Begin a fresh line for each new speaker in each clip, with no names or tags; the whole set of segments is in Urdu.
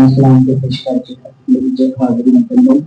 اسلام کے پیشکار کی حاضری کرو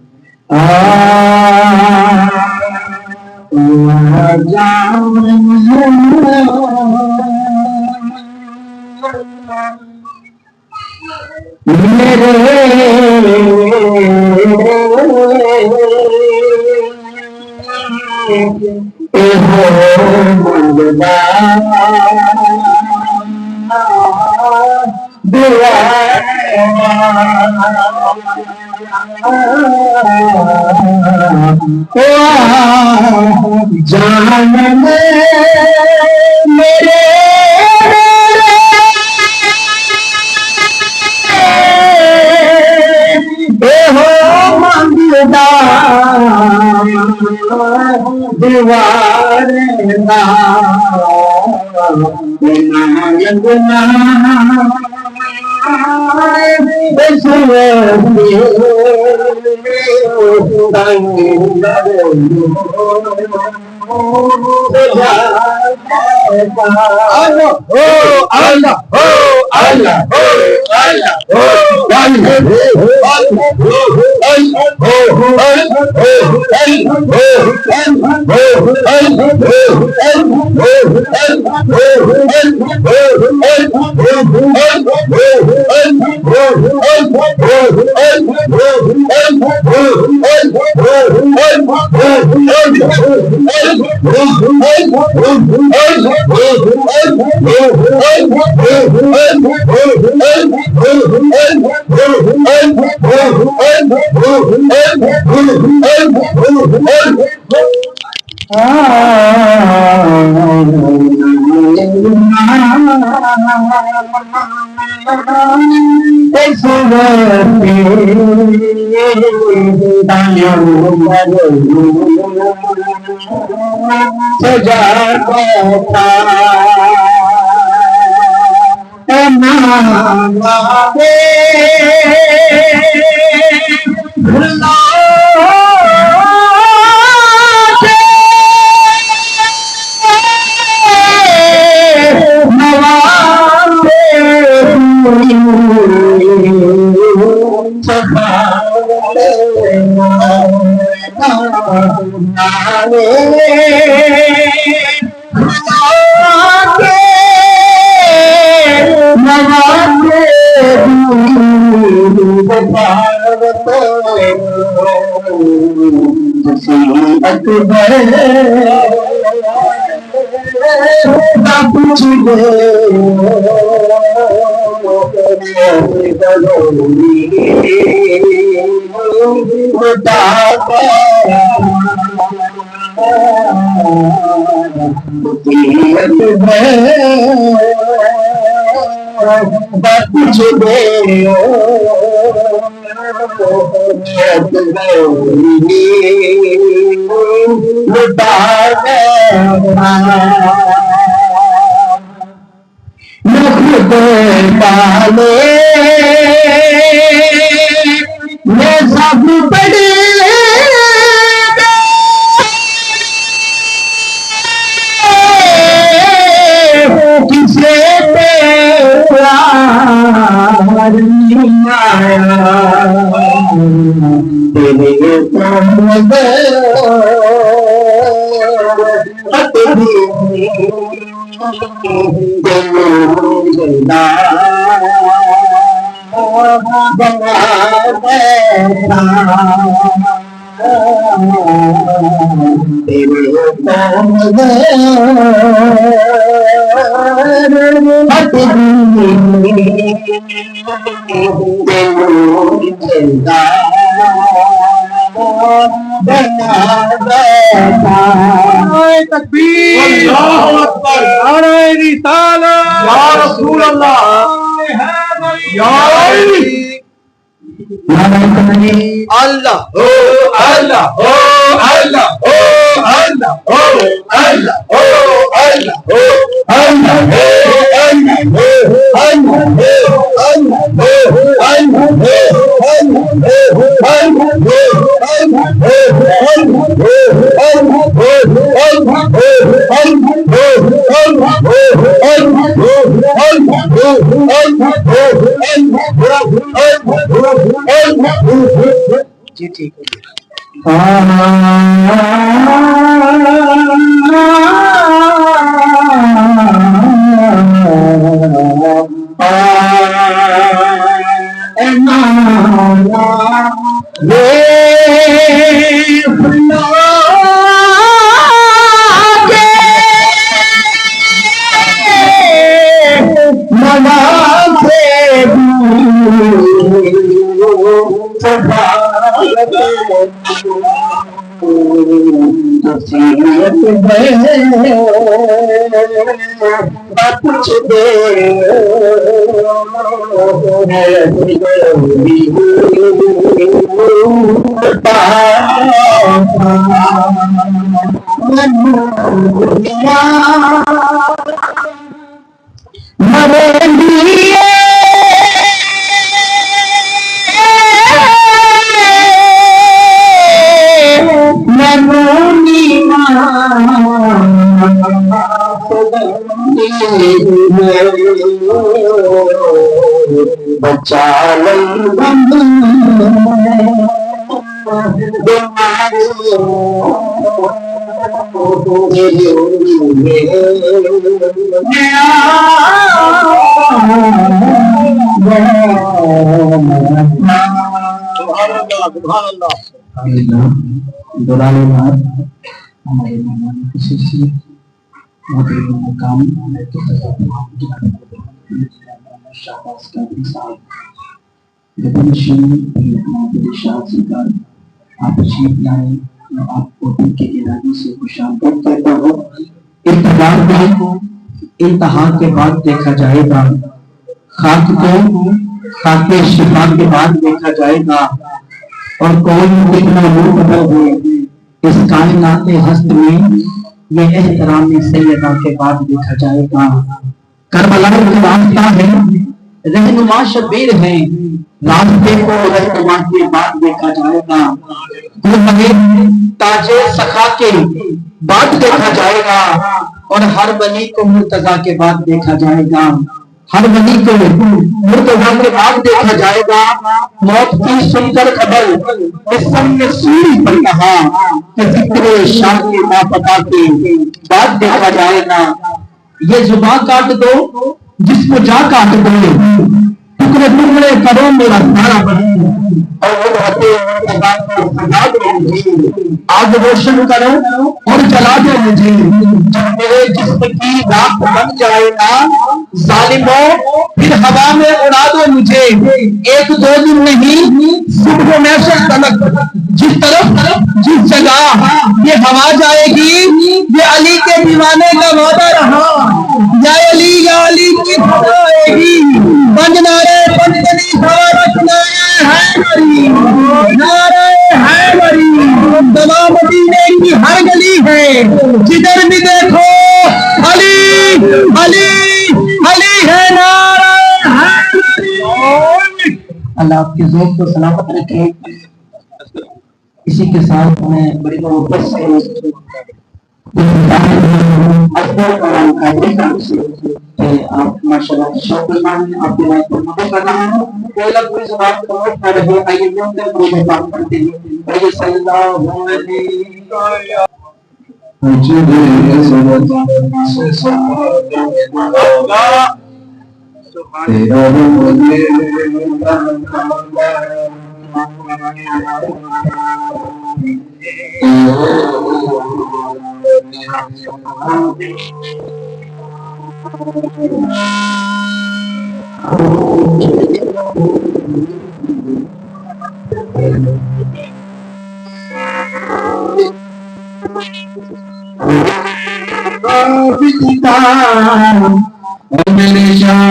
جی ٹھیک ہے. بچا ہمارے مہمان خصوصی محترم مقام شہباز قادری صاحب آپ تشریف لائیں، آپ کو دل کے ارادے سے خوشامد کہتا ہوں۔ انتہا کے بعد دیکھا جائے گا، خاک کو خاک شفا کے بعد دیکھا جائے گا، اور کون کتنا روح بدل ہوئے اس کائنات ہست میں یہ احترام سیدہ کے بعد دیکھا جائے گا۔ کربلا کا راستہ ہے، رہنما شبیر ہے، راستے کو رہنما کے بعد دیکھا جائے گا۔ تاج سخا کے بعد دیکھا جائے گا، اور ہر ولی کو مرتضی کے بعد دیکھا جائے گا۔ ہر ولی کو مرتضی کے بعد دیکھا جائے گا۔ موت کی سن کر خبر قسم نے سوری پر کہا کہ ذکر شاہ کے لاپتہ کے بعد دیکھا جائے گا۔ یہ زباں کاٹ دو جس کو جا کاٹ دو، ٹکڑے ٹکڑے کرو میرا سارا بدن، اور آگ روشن کرو اور جلا دو مجھے۔ جب میرے جسم کی راکھ بن جائے گا ظالموں، پھر ہوا میں اڑا دو مجھے۔ ایک دو دن نہیں، صبح میں سے تلک جس طرف جس جگہ یہ ہوا جائے گی، یہ علی کے دیوانے کا وعدہ رہا۔ یا علی کی ہوا آئے گی، پنج نعرے پنجنی ہوا رکھنا ہے بری، نعرہ ہے بری۔ تمام مدینے کی ہر گلی ہے، جدھر بھی دیکھو علی علی علی ہے، نعرہ ہے بری۔ اللہ آپ کے ذوق کو سلامت رکھے۔ اسی کے ساتھ میں بڑی محبت سے آپ ماشاءاللہ شوق ایمان میں آپ کے لائف پر مدد کر رہا ہوں۔ کوئی لگ کوئی زبان کو نوٹ کر رہے، آئیے ملتے ہیں کوئی بات کرتے ہیں۔ آئیے صلی اللہ علیہ میرے شان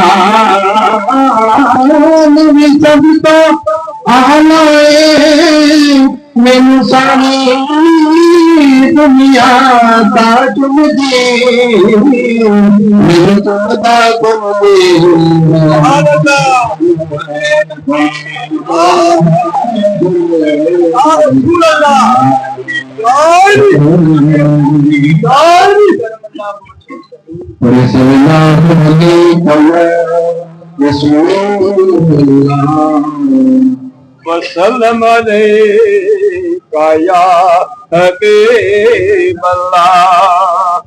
میں سب تو آلائے، میں ساری دنیا تاج مجھے، میرے خدا کو وسلم علیک یا حبیب اللہ۔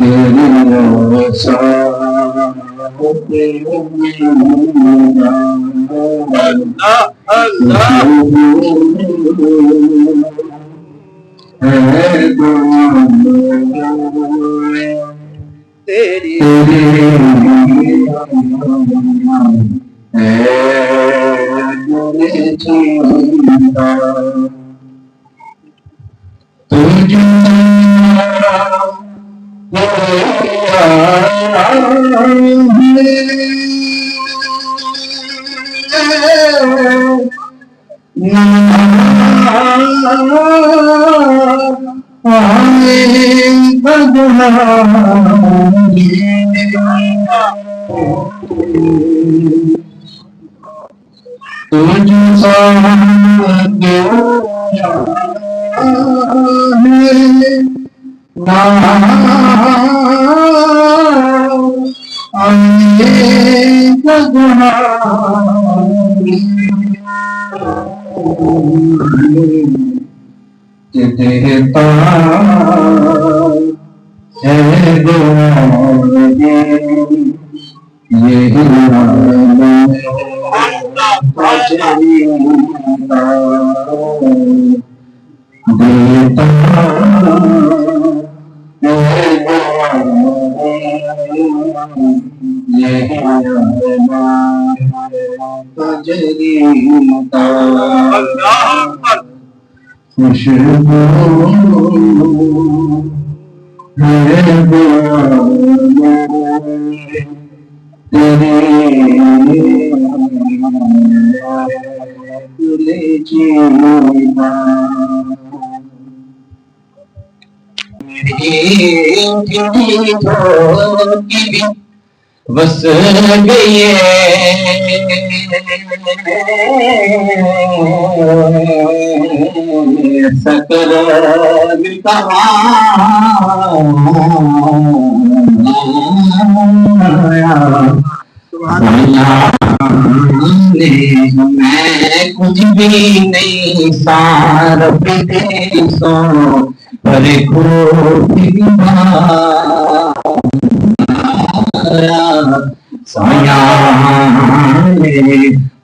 تیری روشا تیری بس گئی سکر میں کچھ بھی نہیں سار سو پر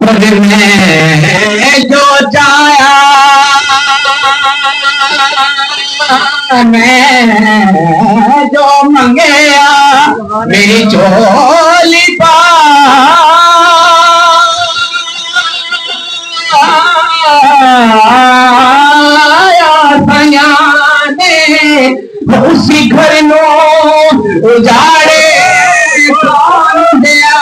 پر میں جو چایا میں جو منگیا میری چولی پا اسی گھر نو اجاڑے کون دیا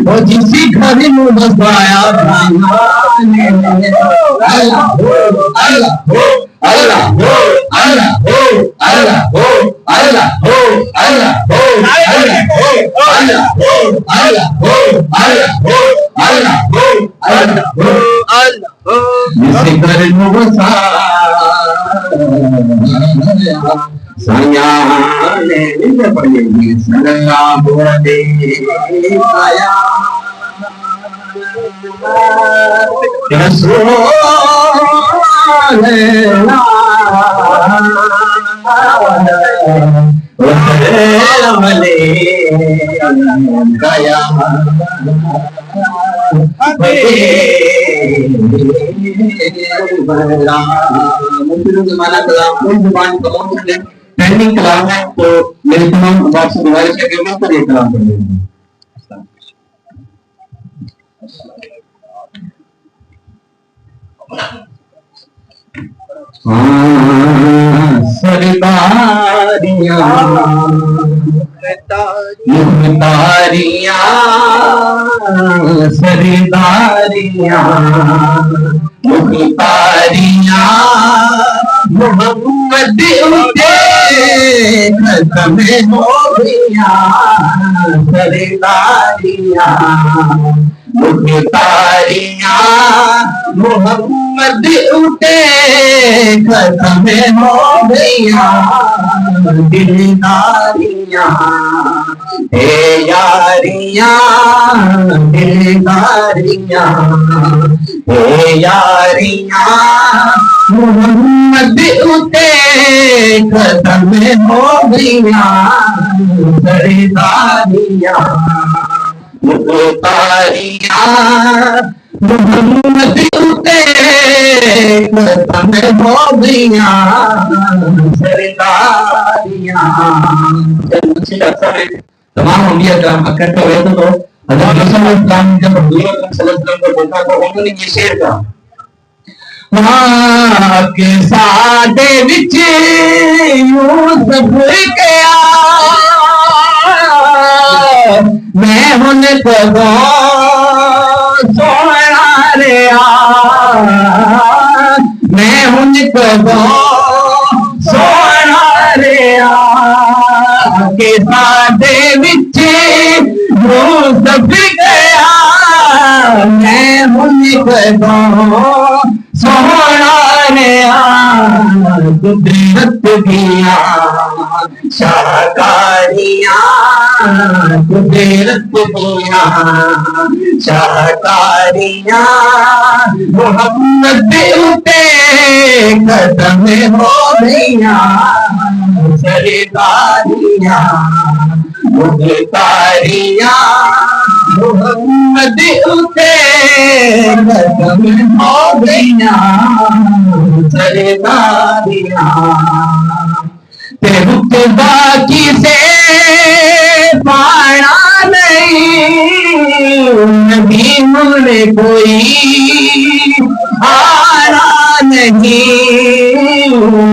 وہ جسی گھر نو بسایا اللہ ہو اللہ ہو اللہ ہو اللہ ہو اللہ ہو اللہ ہو اللہ ہو اللہ ہو اللہ ہو اللہ ہو اللہ ہو اللہ ہو اللہ ہو اللہ ہو جسی گھر نو بسایا سیانے مل پڑے گی سلام علیہ رسول اللہ گیا ٹریننگ کلام ہے تو میری تمام بات سے گزارش ہے کہ میں پر یہ کلام کر لوں سرداریاں مختاریاں سرداریاں مختاریاں محمد اٹھے ختم ہو گیا سرداریاں مختاریاں محمد اٹھے ختم ہو گیا دلداریاں اے یاریاں دلداریاں، اے یاریاں محمد اتے ختم ہو گئیاں، سرداریاں مختاریاں محمد اتے ختم ہو گئیاں، سرداریاں۔ تمام انبیاء کرام اکٹھے ہوئے تو حضرت صلی اللہ علیہ وسلم جب حضور صلی اللہ علیہ وسلم کو دیکھا تو انہوں نے یہ شعر کہا، ماں کے ساڈے وچ یوسف گیا، میں ہن کدوں سونا رہیا، میں ہن کدوں سونا رہیا، کے ساڈے وچ یوسف گیا، میں ہن کدوں سونا رہیا، قدرت دیاں شاہکاریاں، قدرت دیاں شاہکاریاں محمد اتے ختم ہو گئیاں، سرداریاں مختاریاں محمد اتے ختم ہو گئیاں، سرداریاں۔ تے رتبہ کسے پانا نہیں، نبی مل کوئی آنا نہیں،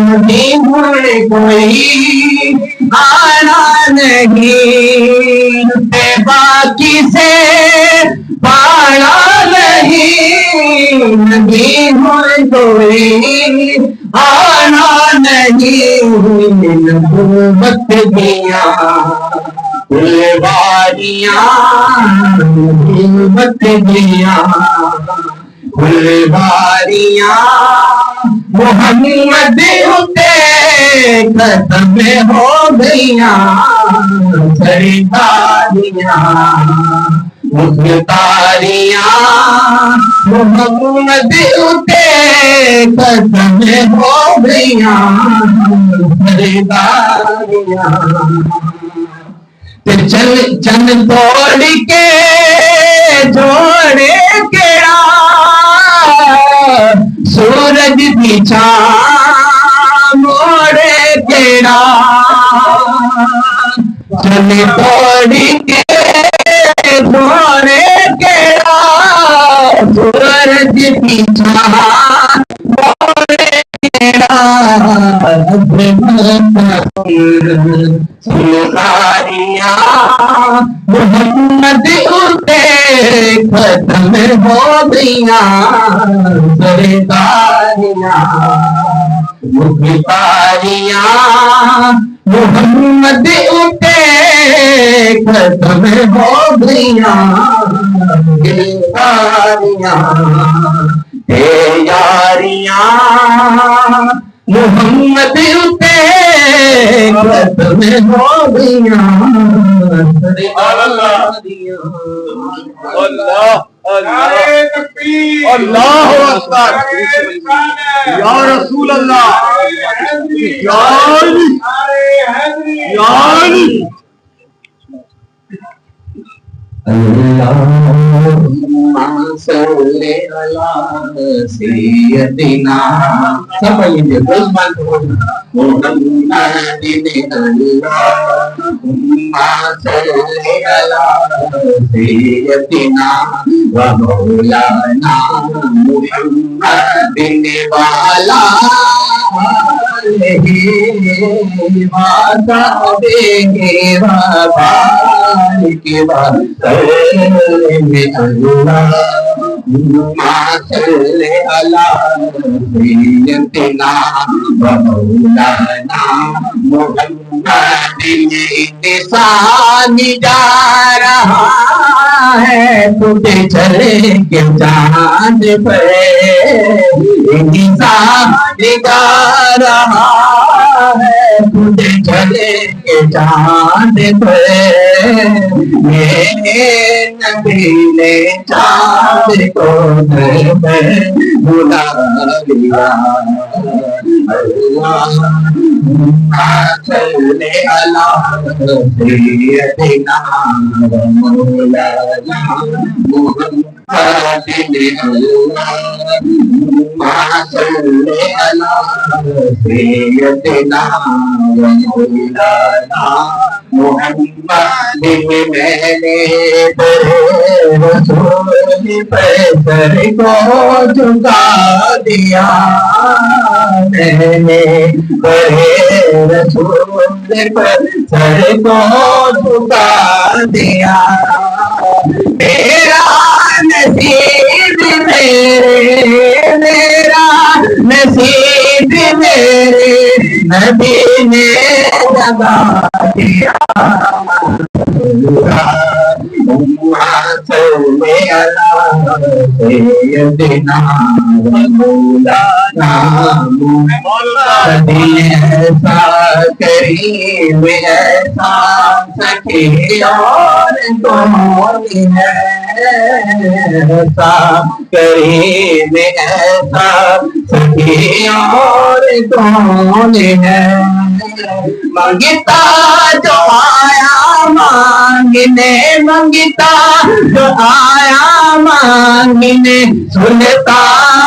نبی مل کوئی آنا نہیں، تے باقی سے پانا نہیں، نبی مل کوئی آنا نہیں، نبوت دیاں پھلواریاں، نبوت دیاں پھلواریاں محمد اتے ختم ہو گئیاں، سرداریاں مختاریاں محمد اتے ختم ہو گئیاں، سرداریاں۔ چند توڑ کے جوڑے کیڑا، سورج پیچھا موڑے کیڑا، چند توڑ کے جوڑے کیڑا، سورج پیچھا موڑے کیڑا، سرداریاں محمد اتے ختم ہو گئیاں، سرداریاں مختاریاں محمد اتے ختم ہو گئیاں، سرداریاں۔ اے یاریاں محمد اتے ختم ہو گئیاں، سرداریاں۔
اللہ اللہ اکبر، یا رسول اللہ، یا علی یا علی۔
اللہم صلی علی سیدنا، سب پڑھیے محمد اللہم صلی علی سیدنا و مولانا محمد والا آلہ و صحبہ وبارک وسلم، اللہم صلی علی سیدنا و مولانا محمد۔ انسان جا رہا ہے تجھے چلے کے چاند پہ، انسان جا رہا ہے تجھے چلے کے چاند پہ، میرے نبی نے چاند کو در میں بلا لیا صلی علی سیدنا مولانا محمد صلی علی سیدنا مولانا محمد میں نے رسول پہ سر کو جھکا دیا میں نے رسول پر سر کو جھکا دیا میرا نصیب میرا نصیب میرے نبی نے لگا دیا صلی علی سیدنا مولانا محمد ایسا کریم ایسا سخی اور کون ہے ایسا کریم ایسا سخی اور کون ہے منگتا جو آیا مانگنے منگتا جو آیا مانگنے سنتا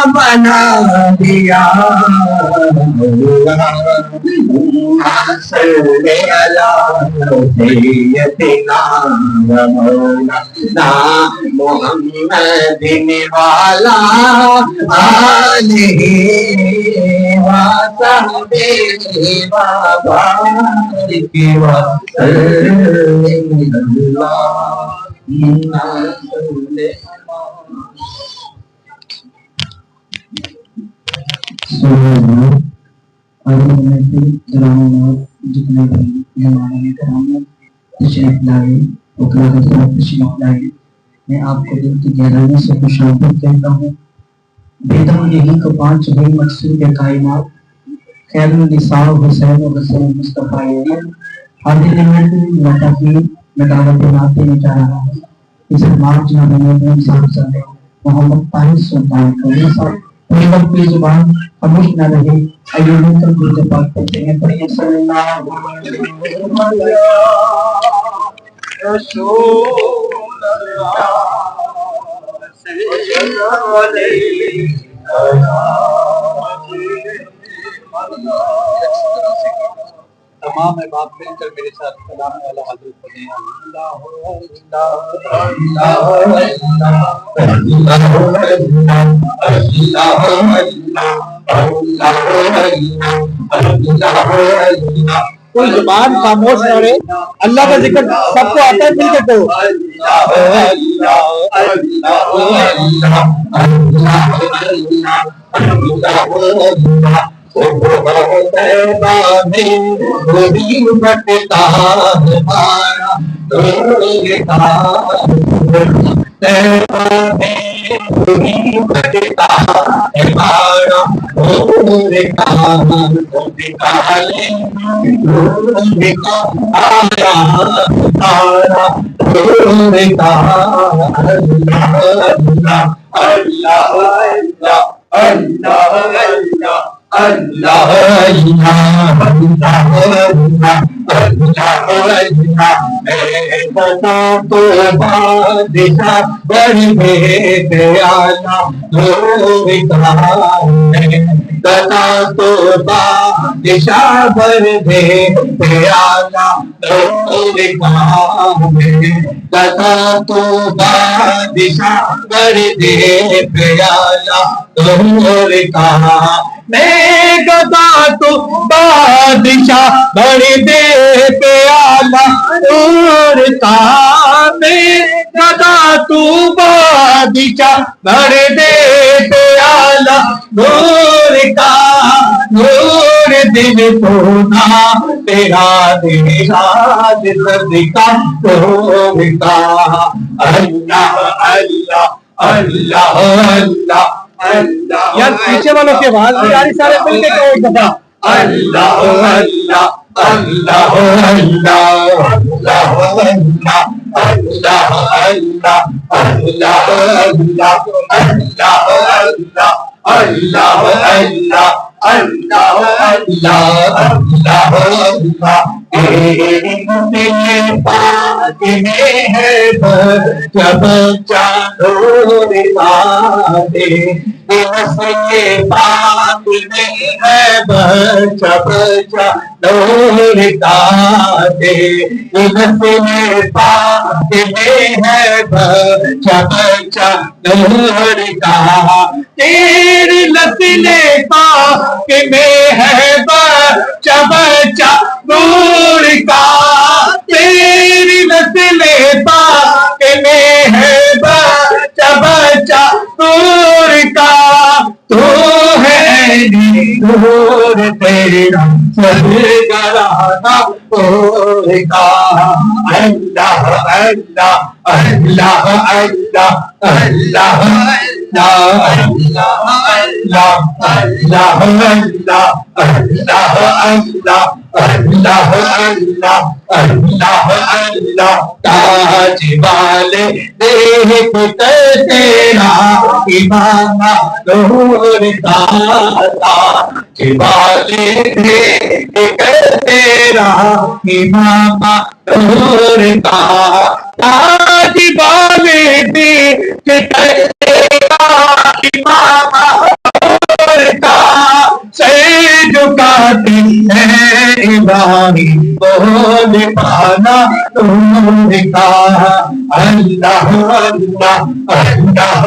بنا دیا صلی علی سیدنا مولانا محمد والا آلہ وصحبہ وبارک وسلم جتنے بھی مہمان کرام تشریف لائے تشریف لائے میں آپ کو دل کی گہرائی سے خوش آمدید کہتا ہوں بیدم یہی کو 5 بھائی مقصود کائنات خیر النساء حسین و حسین مصطفیٰ حاضر میں دعوت ناتے میں جا رہا ہوں اس مارچ جناب محمد طاہر سلطان کریم صاحب کوئی وقت کی زبان خاموش نہ رہے آئیے مل کر درود پاک پڑھتے ہیں پڑھیے صلی اللہ علیہ رسول اللہ تمام احباب مل کر میرے ساتھ کلام والا حضرت پڑھیں کوئی زبان خاموش نہ رہے اللہ کا ذکر سب کو آتا ہے مل کے تو میں گدا تو بادشاہ بڑی دے پیالہ نور کا میں گدا تو بادشاہ بڑی دے پیالہ نور کا نور دل تو نا تیرا دل راج صدقہ نور کا اللہ اللہ اللہ اللہ یار پیچھے والوں کی آواز نہیں آ رہی سارے مل کے کہو ایک دفعہ اللہ اللہ اللہ اللہ اللہ اللہ اللہ اللہ اللہ اللہ اللہ اللہ اللہ اللہ اللہ تیرے پاک میں ہے جب چادر بادے تیرے پاک میں ہے بچہ بچہ نور دادے تیرے پاک میں ہے بچہ بچہ نور کا تیری نسل پاک میں ہے بچہ بچہ نور کا تیری نسل پاک میں ہے بچہ بچہ نور کا تو ہے نور تیرا سرگرانا نور کا اللہ اللہ اللہ اللہ اللہ اللہ اللہ اللہ اللہ اللہ اللہ اللہ اللہ اللہ تاج والے دیکھتے تیرا امام نور داتا تاج والے دیکھتے تیرا امام نور کا تاج والے دیکھتے تیرا امام سر جھکاتے ہیں الہی بول پانا نور کا اللہ اللہ اللہ اللہ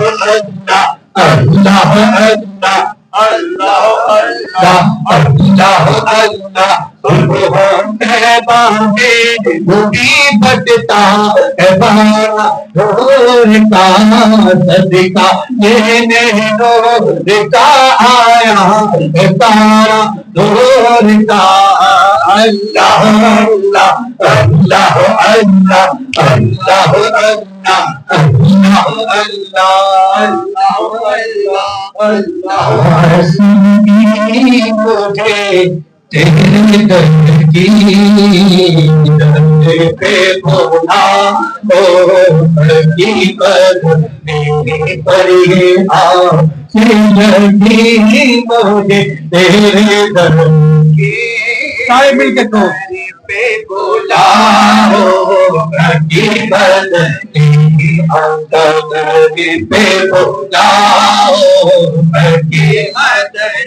اللہ اللہ اللہ اللہ اللہ بھی بٹتا ہے بارا نور کا صدقہ لینے نور کا آیا ہے تارا نور کا اللہ اللہ اللہ اللہ اللہ اللہ اللہ اللہ سنی مجھے تیرے در کی در پہ بولا کی بدنی پری زندگی مجھے تیرے در کی سارے مل کے تو پہ بولا کی بدنی پہ بولا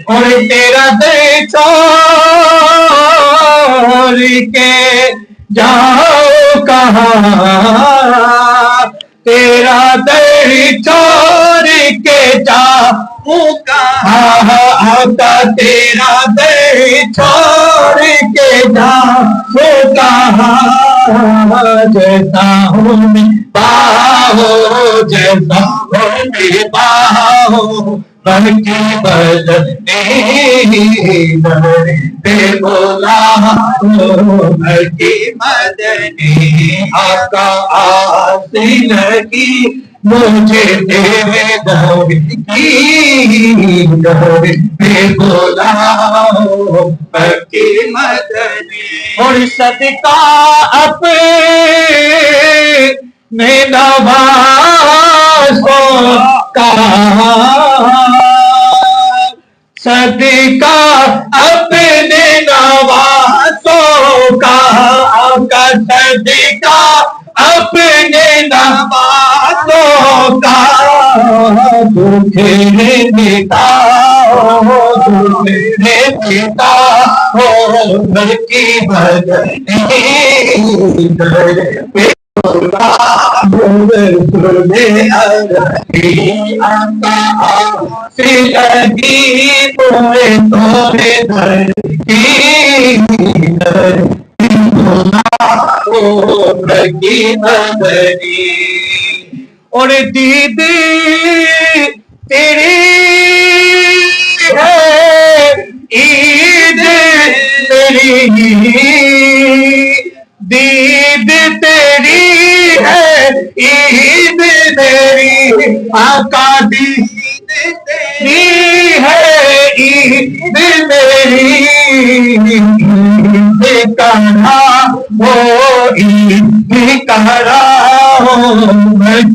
اور تیرا دل چھوڑ کے جاؤ کہاں تیرا دل چھوڑ کے جاؤ کہاں آقا تیرا دل چھوڑ کے جاؤ کہاں جیسا ہوں میں باہو جیسا ہوں میں باہو بلکہ بدلنے پہ بولا بلکہ بدلنے آقا آسی لگی مجھے تیرے در کی در پہ بولا بلکہ بدلنے اور صدقہ اپنے نوازوں کا صدقہ اپنے نوازوں کا آقا صدقہ اپنے نوازوں کا تجھے دیتا تجھے دیتا ہو بلکہ بدلنے اور دید تیری ہے عید تیری دید تیری ہے عید تیری آقا دی ہے عید میری عید کہنا وہ عید کہنا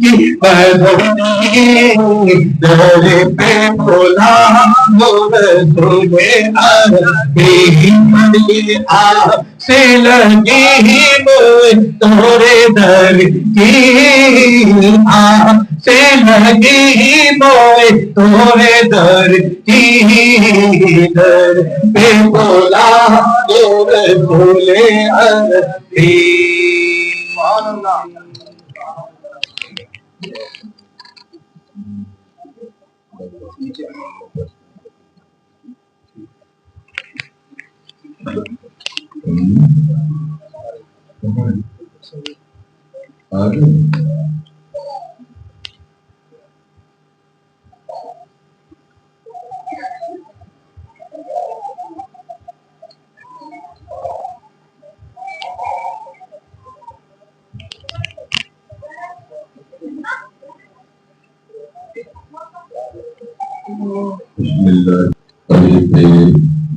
کی بدنی در پہ بولا تمہیں سے لگی تورے در کی سے لگی موئے تورے در کی در پہ بولا بولے عربی.
بسم اللہ طریقے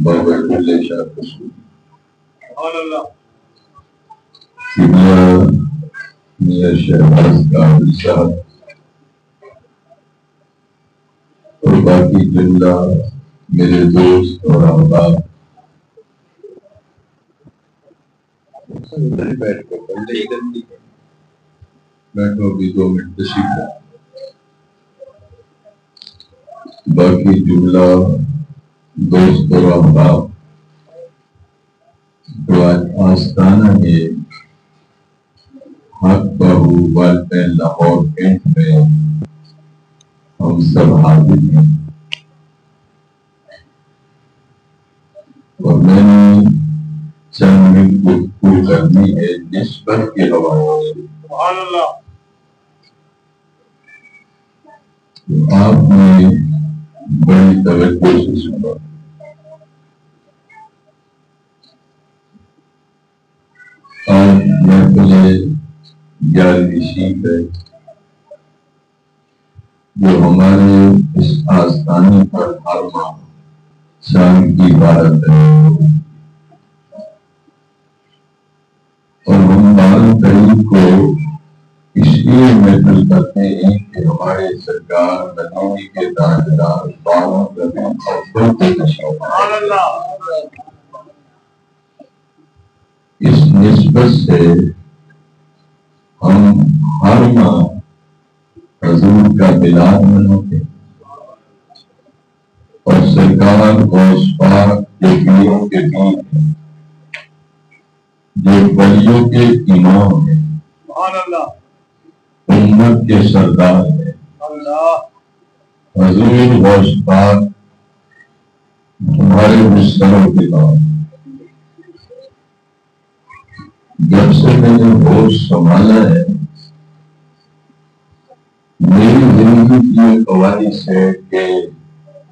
بابا کلے شاہ رسول قبلہ میاں شہباز کامل صاحب اور باقی جملہ میرے دوست اور احباب بیٹھو بھی 2 منٹ تشریف ہے. باقی جملہ دوست اور احباب جو آج آستانہ میں حق بہو والدین لاہور کینٹ میں ہم سب حاضر ہیں اور میں نے چند منٹ گفتگو کرنی ہے نسبت کے حوالے سے. آپ نے بڑی توجہ سے سنا. آج محفل 11ویں شیف ہے جو ہمارے اس آستانے پر ہر ماہ شام کی 12 تاریخ اور ہم 12 تاریخ کو اس لیے محفل کرتے ہیں کہ ہمارے سرکار مدینے کے تاجدار 12 ربیع الاول کو تشریف لائے. اس نسبت سے ہم ہر ماہ حضور کا میلاد مناتے ہیں اور سرکار غوث پاک کے پیروں کے پیر ہیں جو ولیوں کے امام ہیں امت کے سردار ہیں. حضور غوث پاک ہمارے مستروں کے نام. جب سے میں نے ہوش سنبھالا ہے میری زندگی کی قوانین سے کہ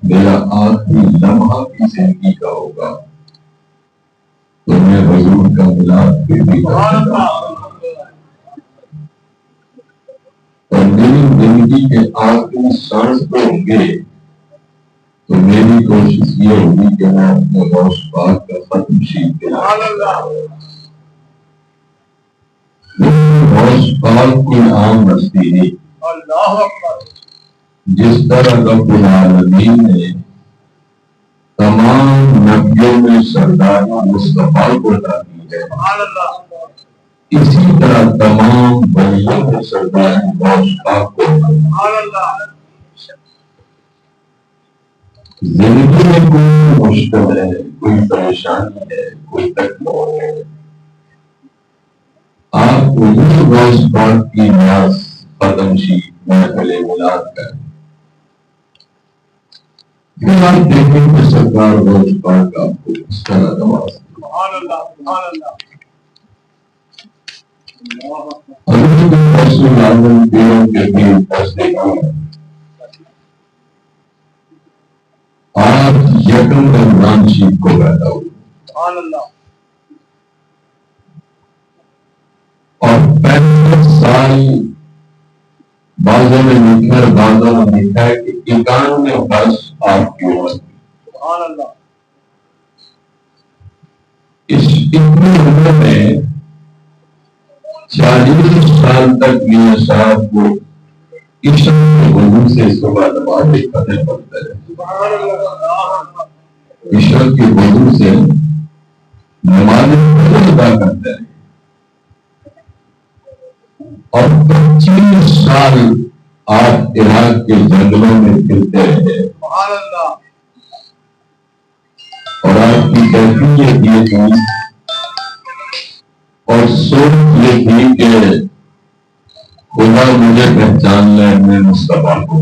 میرا آخری لمحہ بھی زندگی کا ہوگا تو میں حضور کا ملاد پھر بھی کروں. اور میری زندگی کے آخری سانس پہ ہوں گے تو میری کوشش یہ ہوگی کہ میں اپنے غوث پاک کا ختم شیف غوث پاک کوئی عام ہستی نہیں. جس طرح رب العالمین نے تمام نبیوں میں سردار مصطفیٰ کو عطا کی ہے اسی طرح تمام ولیوں میں سردار غوث پاک کو زندگی میں کوئی مشکل ہے کوئی پریشانی ہے کوئی تکلیف ہے آپ حضور غوث پاک کی نیاز ختم شیف محفل میلاد کریں. پھر آپ دیکھیں کہ سرکار غوث پاک آپ کو اس طرح نواز حضرت رسول اللہ پیروں کے پیر فیصلے کیے. آپ یکم رمضان شریف کو پیدا ہوئے اور 65 سال بعضوں میں لکھا ہے، بعضوں میں لکھا ہے کہ 91 برس آپ کی عمر تھی۔
سبحان اللہ۔
اس اتنی عمر میں 40 سال تک میاں صاحب کو عشق کے وضو سے صبح نماز پڑھنے پڑتا ہے،
سبحان اللہ۔
عشق کے وضو سے نماز ادا کرتا ہے، اور 25 سال آپ عراق کے جنگلوں میں پھرتے رہے،
سبحان اللہ۔
اور آپ کی کیفیت یہ تھی اور سوچ یہ تھی کہ خدا مجھے پہچان لے، میں مصطفیٰ کو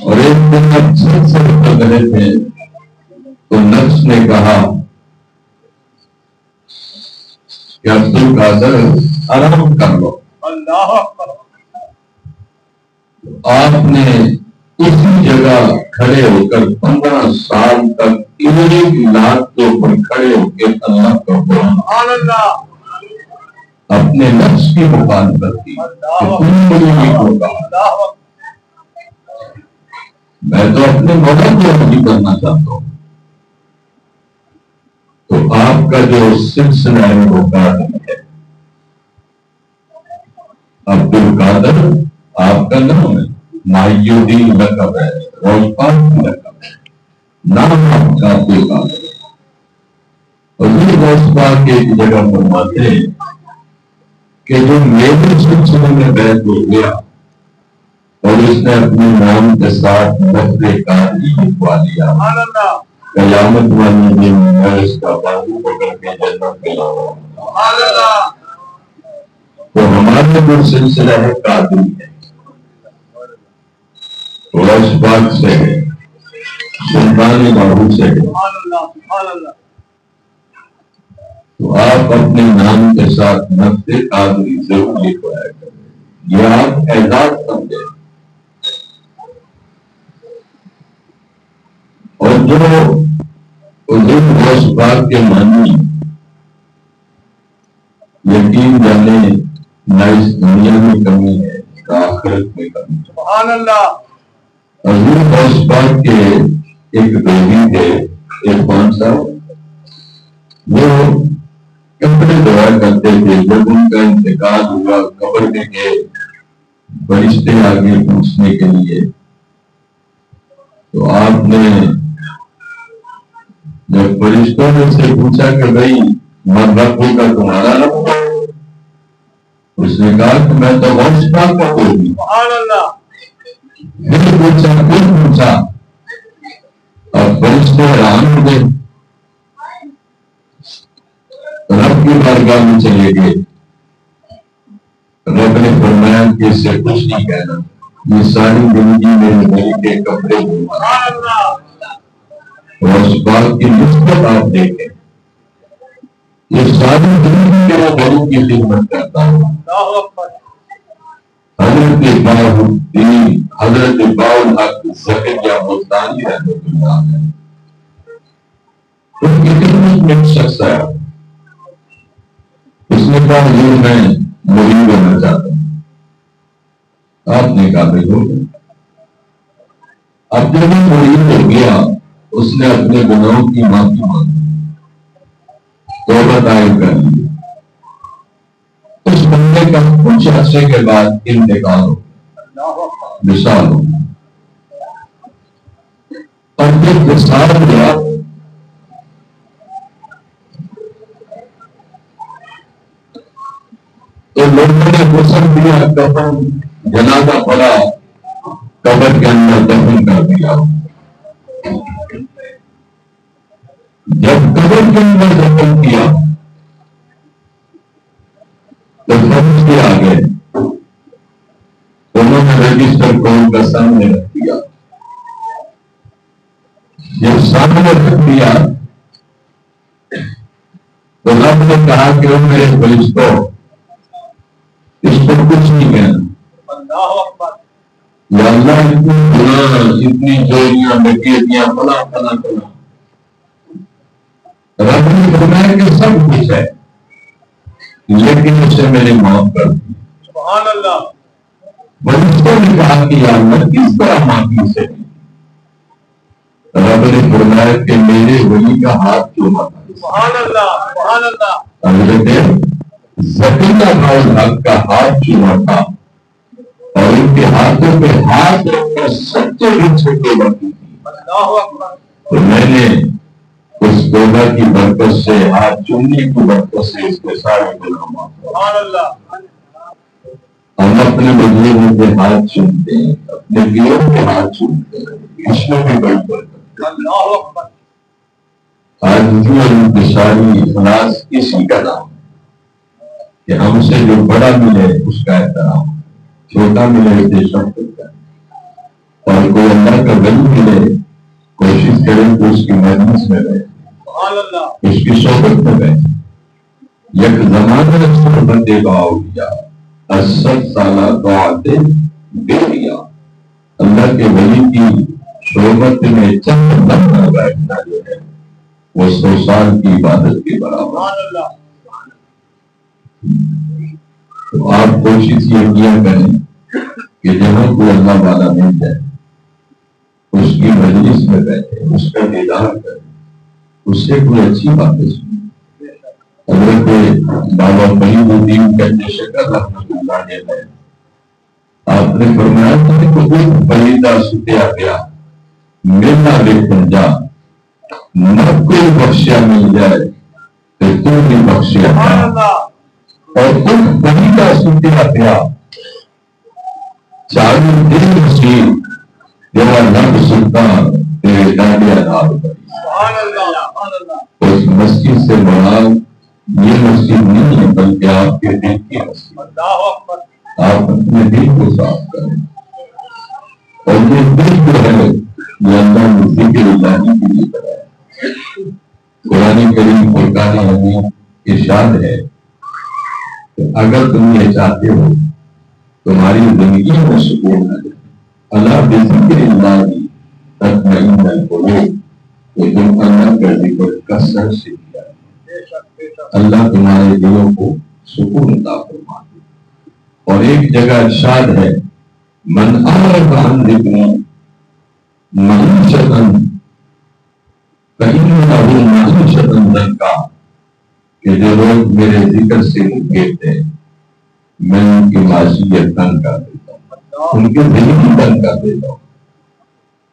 اور ایک دن اب چھت سے اتر رہے تھے تو نفس نے کہا کہ عبد القادر آرام کر لو۔
اللہ اکبر۔
آپ نے اسی جگہ کھڑے ہو کر 15 سال تک ایک لاکھ کے اوپر کھڑے ہو کے اللہ کا قرآن
سبحان اللہ۔
اپنے نفس کی مخالفت کی کہ تم مجھے نہیں ہوگا،
اللہ اکبر۔
میں تو اپنے مولا کو راضی کرنا چاہتا ہوں۔ تو آپ کا جو سلسلہ ہے وہ قادر ہے، عبد القادر آپ کا نام ہے، محی الدین لقب ہے، روزپاک کی لقب ہے، نام آپ کا عبد القادر ہے۔ حضور روزپاک کے ایک جگہ فرماتے ہیں کہ جو میرے سلسلے میں بیعت ہو گیا اور اس نے اپنے نام کے ساتھ لفظ قادری لکھوا لیا،
سبحان اللہ۔
قیامت والے دن میں اس کا بازو پکڑ کے جنت میں لاؤں گا۔
سبحان اللہ۔
تو ہمارا جو سلسلہ ہے قادری ہے، روزپاک سے ہے، سلطان باہو سے ہے۔
سبحان اللہ۔ سبحان اللہ۔
تو آپ اپنے نام کے ساتھ نفس قادری ضرور لکھوایا کریں، یہ آپ اعزاز سمجھیں۔ اور جو حضور روزپاک کے معنی یقین جانے نہ اس دنیا میں کمی ہے نہ آخرت میں کمی ہے۔
سبحان اللہ۔
حضور روزپاک کے ایک بیوی تھے عرفان صاحب، وہ کپڑے دھویا کرتے تھے۔ جب ان کا انتقال ہوا قبر میں گئے فرشتے آگے پوچھنے کے لیے، تو آپ نے جب فرشتوں نے سے پوچھا کہ بھائی مربوب کا تمہارا رب ہے، اس نے کہا کہ میں تو روزپاک کا کوئی نہیں۔
سبحان اللہ۔
پھر پوچھا اور فرشتے حیران ہو گئے، رب کی بارگاہ میں چلے گئے۔ رب نے فرمایا کہ اس سے کچھ نہیں کہنا، یہ ساری زندگی میرے بھائی کے کپڑے دھونا۔
سبحان اللہ۔
روزپاک کی نسبت آپ دیکھیں، یہ ساری زندگی میرے بھائی کی خدمت کرتا ہوں۔
اللہ اکبر۔
حضرت باؤالدین، حضرت باؤالحق زکریا ملتانی رحمۃ اللہ علیہ، ان کی خدمت میں ایک شخص آیا، اس نے کہا حضور میں مرید ہونا چاہتا ہوں۔ آپ نے کہا بھائی ہو گیا۔ اب جب وہ مرید ہو گیا، اس نے اپنے گناہوں کی معافی مانگی، توبہ طائب کر لی۔ اس بندے کا کچھ عرصے کے بعد انتقال ہو گیا، وصال ہو گیا۔ اور جب وصال ہوا تو لوگوں نے غسل دیا، کفن جنازہ پڑا، قبر کے اندر دفن کر دیا۔ جب قبر کے اندر دفن کیا تو فرشتے آ گئے، انہوں نے رجسٹر کون کا سامنے رکھ دیا۔ جب سامنے رکھ دیا تو رب نے کہا کہ وہ میرے فرشتوں اس کو کچھ نہیں کہنا۔
اللہ اکبر۔
یا اللہ اتنی گناہ، اتنی چوریاں ڈکیتیاں فلاں فلاں فلاں، رب نے فرمایا کہ سب کچھ ہے لیکن اسے میری موت کر دی.
سبحان اللہ.
فرشتوں نے کہا کہ یا اللہ کس طرح معافی سے؟ رب نے فرمایا کہ میرے ولی کا ہاتھ چوما تھا.
سبحان اللہ. سبحان اللہ.
حضرت زکریا الحق کا ہاتھ چوما تھا اور ان کے ہاتھوں پہ ہاتھ رکھ کر سچے بھی چھوٹے بڑھتی تھی.
اللہ اکبر.
تو میں نے اس توبہ کی برکت سے ہاتھ چومنے کی برکت سے اس کے سارے گناہ معاف کر.
سبحان اللہ.
ہم اپنے بزرگوں کے ہاتھ چومتے ہیں, اپنے پیروں کے ہاتھ چومتے ہیں, اس میں بھی بڑی برکت.
اللہ اکبر.
عاجزی اور انکساری اخلاص اسی کا نام ہے کہ ہم سے جو بڑا ملے اس کا احترام, چھوٹا ملے اسے شفقت کریں, اور کوئی اللہ کا ولی ملے کوشش کریں کہ اس کی مجلس میں رہے,
سبحان اللہ.
اس کی صحبت میں رہے. یک زمانہ صحبت باؤلیا 80 سالہ دعاتے بیریا. اللہ کے ولی کی صحبت میں چند لمحہ بیٹھنا جو ہے وہ 100 سال کی عبادت کے برابر.
سبحان اللہ.
تو آپ کوشش یہ کیا کریں کہ جہاں کوئی اللہ والا مل جائے اس کی مجلس میں بیٹھے, اس کا دیدار کریں, اس سے کوئی اچھی باتیں سنیں. حضرت بابا فرید الدین کہتے شکر رحمۃ اللہ علیہ آپ نے فرمایا تھا کہ کوئی فریدہ ستیا گیا ملنا بے جا نہ کوئی بخشیا مل جائے تو تم بھی بخشیا
سبحان اللہ.
اور تم فریدہ ستیا گیا چالیس دن مسیح جب نب سلطان تیرے ڈانڈیا نال پڑی.
سبحان اللہ. سبحان اللہ.
اس مسجد سے مراد یہ مسجد نہیں ہے بلکہ آپ کے دل کی مسجد.
اللہ اکبر.
آپ اپنے دل کو صاف کریں, اور یہ دل جو ہے یہ اللہ نے ذکر الہی کے لیے بنایا. قرآن کریم فرقان حمید ارشاد ہے کہ اگر تم یہ چاہتے ہو تمہاری زندگی میں سکون نہ جائے, اللہ بذکر اللہ تطمئن القلوب, کہ تم اللہ کا ذکر کثرت سے کیا اللہ تمہارے دلوں کو سکون عطا فرما دے. اور ایک جگہ ارشاد ہے من اعرض عن ذکری معیشۃ فإنہ معیشۃ ضنکا, کہ جو لوگ میرے ذکر سے گھیرتے ہیں میں ان کی معیشت تنگ کر دیتا ہوں, ان کے دل بھی تنگ کر دیتا ہوں.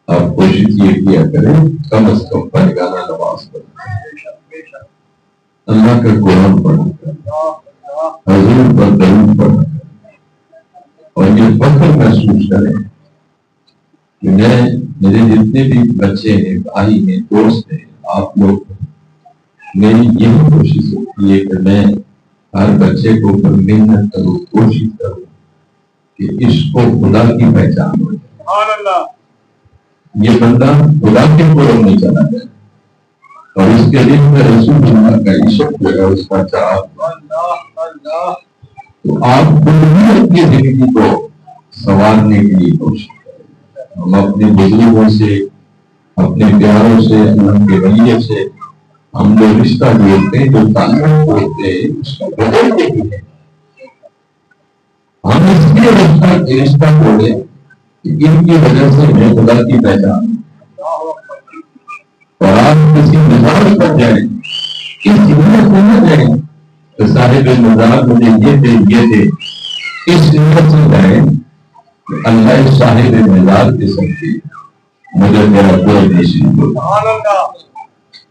آپ کوشش یہ کیا کریں کم از کم پنجگانہ نماز پڑھیں, اللہ کا قرآن پڑھا کریں, حضور پر درود پڑھا کریں, اور یہ فخر محسوس کریں کہ میرے جتنے بھی بچے ہیں, بھائی ہیں, دوست ہیں, آپ لوگ میری یہی کوشش ہوتی ہے کہ میں ہر بچے کو محنت کروں, کوشش کروں کہ اس کو خدا کی پہچان ہو جائے.
سبحان اللہ.
یہ بندہ خدا کے قرب نہیں چلا جائے اور اس کے دل میں رسول اللہ کا عشق جو ہے اس کا چاہت. تو آپ خود بھی اپنی زندگی کو سنوارنے کے لیے کوشش کریں. ہم اپنے بزرگوں سے, اپنے پیاروں سے, اللہ کے ولی سے ہم جو رشتہ جوڑتے ہیں, جو تعلق ہوتے ہیں, اس کو بدلتے بھی ہیں. ہم اس لیے رشتہ توڑے کہ ان کی وجہ سے میں خدا کی پہچان, اور آپ کسی مزاج پر جائیں, اس ہمت میں نہ جائیں کہ صاحب مزاج مجھے یہ تھے, اس ہمت سے جائیں کہ اللہ صاحب مزاج کے سمجھے مجھے میرا کوئی نصیب ہو,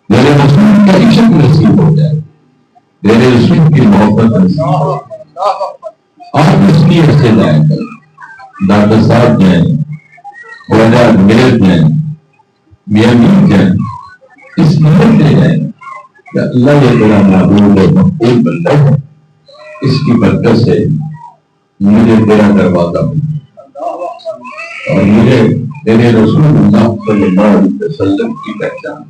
میرے رسول کا عشق نصیب ہو جائے, میرے رسول کی محبت نصیب ہو جائے. آپ اس لیے سے جائیں گے, ڈاکٹر صاحب جائیں, خواجہ میر جائیں, میاں میر جائیں, اس نیت سے جائیں کہ اللہ یہ تیرا معبود اور مقبول بندہ ہے, اس کی برکت سے مجھے تیرا دروازہ ملے اور مجھے تیرے رسول اللہ صلی اللہ علیہ وسلم کی پہچان.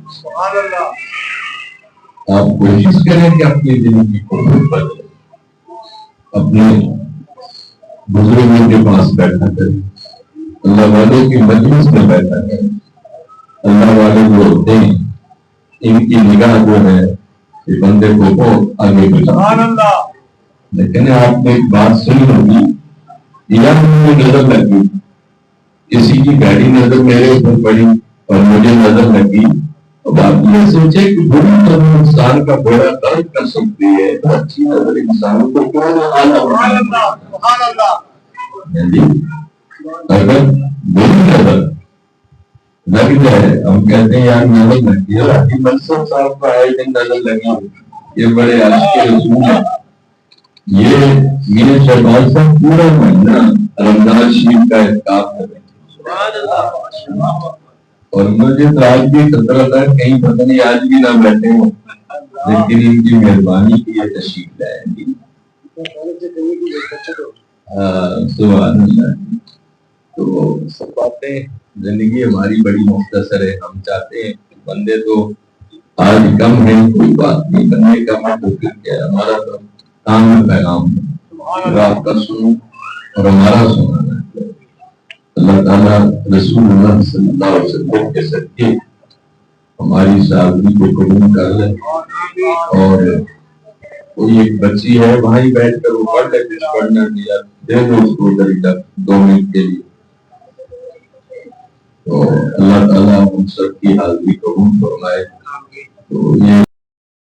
آپ کوشش کریں کہ اپنی زندگی کو بدلیں, اپنے بزرگوں کے پاس بیٹھا کریں, اللہ والوں کی مجلس میں بیٹھا کریں. اللہ والے جو ہوتے ہیں ان کی نگاہ جو ہے کہ بندے کو بہت آگے بڑھا. لیکن آپ نے ایک بات سنی ہوگی، یا مجھے نظر لگی، کسی کی گاڑی نظر میرے اوپر پڑی اور مجھے نظر لگی، اب آپ یہ سوچے کہ بری نظر انسان کا بڑا درد کر سکتی ہے، تو اچھی نظر انسان کو کیوں نہ آنا پڑتا ہے؟ اگر بری نظر لگ جائے، ہم کہتے ہیں یار نظر لگی ہے، حاجی منصور صاحب کا آئے دن نظر لگی، یہ بڑے عاشق رسول ہیں، یہ میرے شہباز صاحب پورا مہینہ رمضان شریف کا احتکاف کر رہے ہیں، اور مجھے تو آج بھی خطرہ تھا کہیں پتہ نہیں آج بھی نہ بیٹھے ہوں، لیکن ان کی مہربانی کی یہ تشریف لائے گی۔ سبحان اللہ۔ تو سب باتیں، زندگی ہماری بڑی مختصر ہے، ہم چاہتے ہیں بندے تو آج کم ہے، کوئی بات نہیں، بندے کا مت کیا، ہمارا تو کام میں پیغام ہے، آپ کا سنو اور ہمارا سننا ہے۔ اللہ تعالیٰ رسول اللہ صلی اللہ علیہ وسلم کے صدقے ہماری سادگی کو قبول کر لے، اور کوئی ایک بچی ہے وہاں ہی بیٹھ کر وہ پڑھ لے، جس پڑھنا دیا دے دو اس کو ادھر ادھر 2 منٹ کے لیے، تو اللہ تعالیٰ ہم سب کی حاضری قبول فرمائے۔ تو یہ